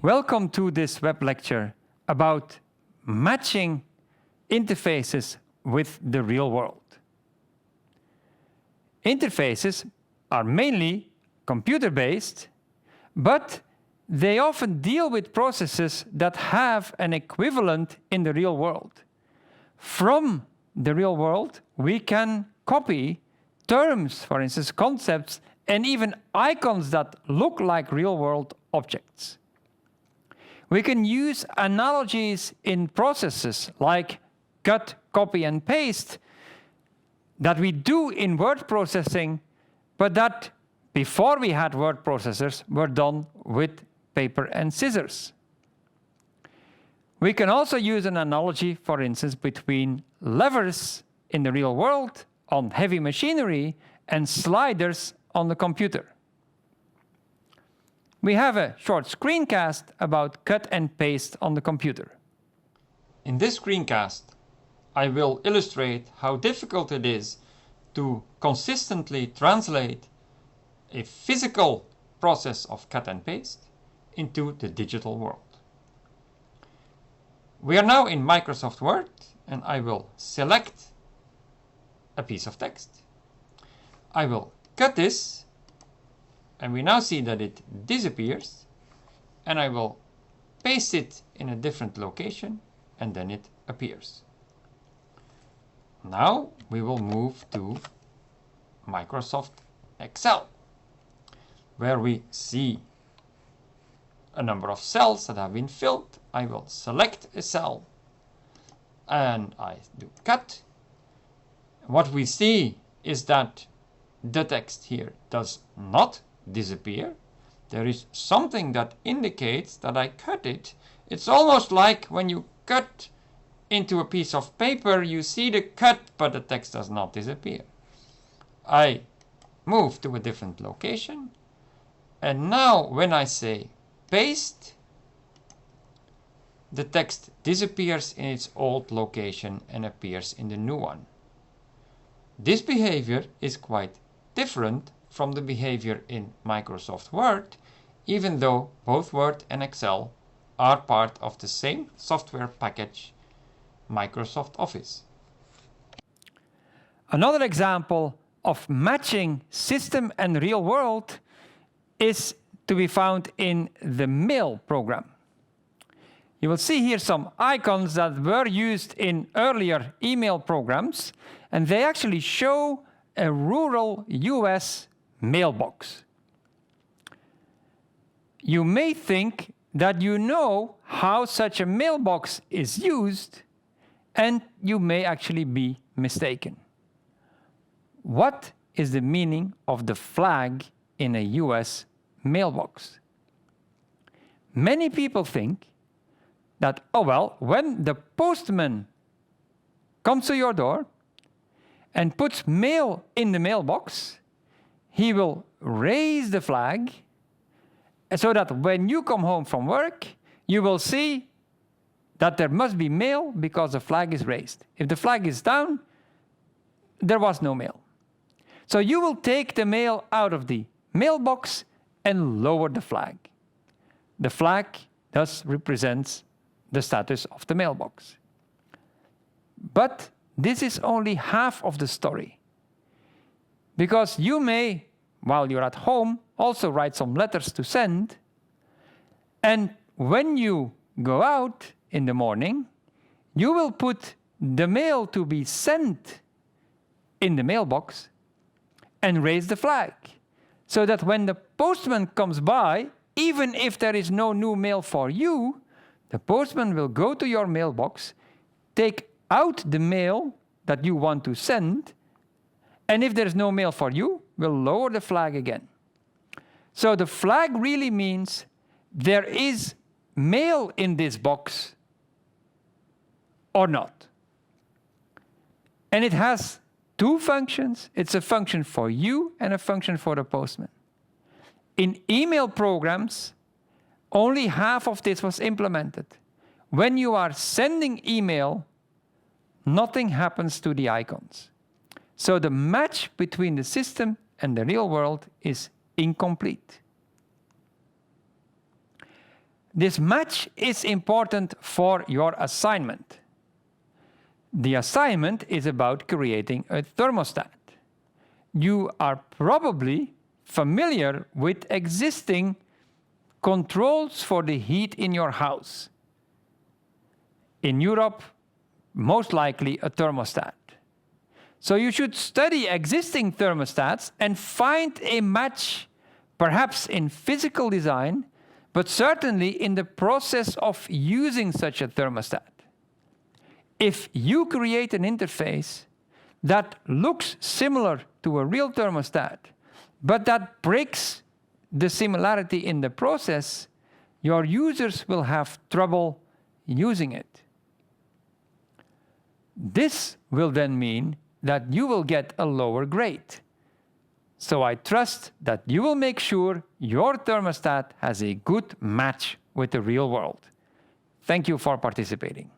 Welcome to this web lecture about matching interfaces with the real world. Interfaces are mainly computer-based, but they often deal with processes that have an equivalent in the real world. From the real world, we can copy terms, for instance, concepts, and even icons that look like real-world objects. We can use analogies in processes like cut, copy, and paste that we do in word processing, but that before we had word processors were done with paper and scissors. We can also use an analogy, for instance, between levers in the real world on heavy machinery and sliders on the computer. We have a short screencast about cut and paste on the computer. In this screencast, I will illustrate how difficult it is to consistently translate a physical process of cut and paste into the digital world. We are now in Microsoft Word, and I will select a piece of text. I will cut this, and we now see that it disappears, and I will paste it in a different location, and then it appears. Now we will move to Microsoft Excel, where we see a number of cells that have been filled. I will select a cell, and I do cut. What we see is that the text here does not disappear. There is something that indicates that I cut it. It's almost like when you cut into a piece of paper, you see the cut, but the text does not disappear. I move to a different location, and now when I say paste, the text disappears in its old location and appears in the new one. This behavior is quite different from the behavior in Microsoft Word, even though both Word and Excel are part of the same software package, Microsoft Office. Another example of matching system and real world is to be found in the mail program. You will see here some icons that were used in earlier email programs, and they actually show a rural US mailbox. You may think that you know how such a mailbox is used, and you may actually be mistaken. What is the meaning of the flag in a US mailbox? Many people think that, oh well, when the postman comes to your door and puts mail in the mailbox, he will raise the flag so that when you come home from work, you will see that there must be mail because the flag is raised. If the flag is down, there was no mail. So you will take the mail out of the mailbox and lower the flag. The flag thus represents the status of the mailbox. But this is only half of the story. Because you may, while you're at home, also write some letters to send. And when you go out in the morning, you will put the mail to be sent in the mailbox and raise the flag, so that when the postman comes by, even if there is no new mail for you, the postman will go to your mailbox, take out the mail that you want to send, and if there's no mail for you, will lower the flag again. So the flag really means there is mail in this box or not. And it has two functions. It's a function for you and a function for the postman. In email programs, only half of this was implemented. When you are sending email, nothing happens to the icons. So the match between the system and the real world is incomplete. This match is important for your assignment. The assignment is about creating a thermostat. You are probably familiar with existing controls for the heat in your house. In Europe, most likely a thermostat. So you should study existing thermostats and find a match, perhaps in physical design, but certainly in the process of using such a thermostat. If you create an interface that looks similar to a real thermostat, but that breaks the similarity in the process, your users will have trouble using it. This will then mean that you will get a lower grade. So I trust that you will make sure your thermostat has a good match with the real world. Thank you for participating.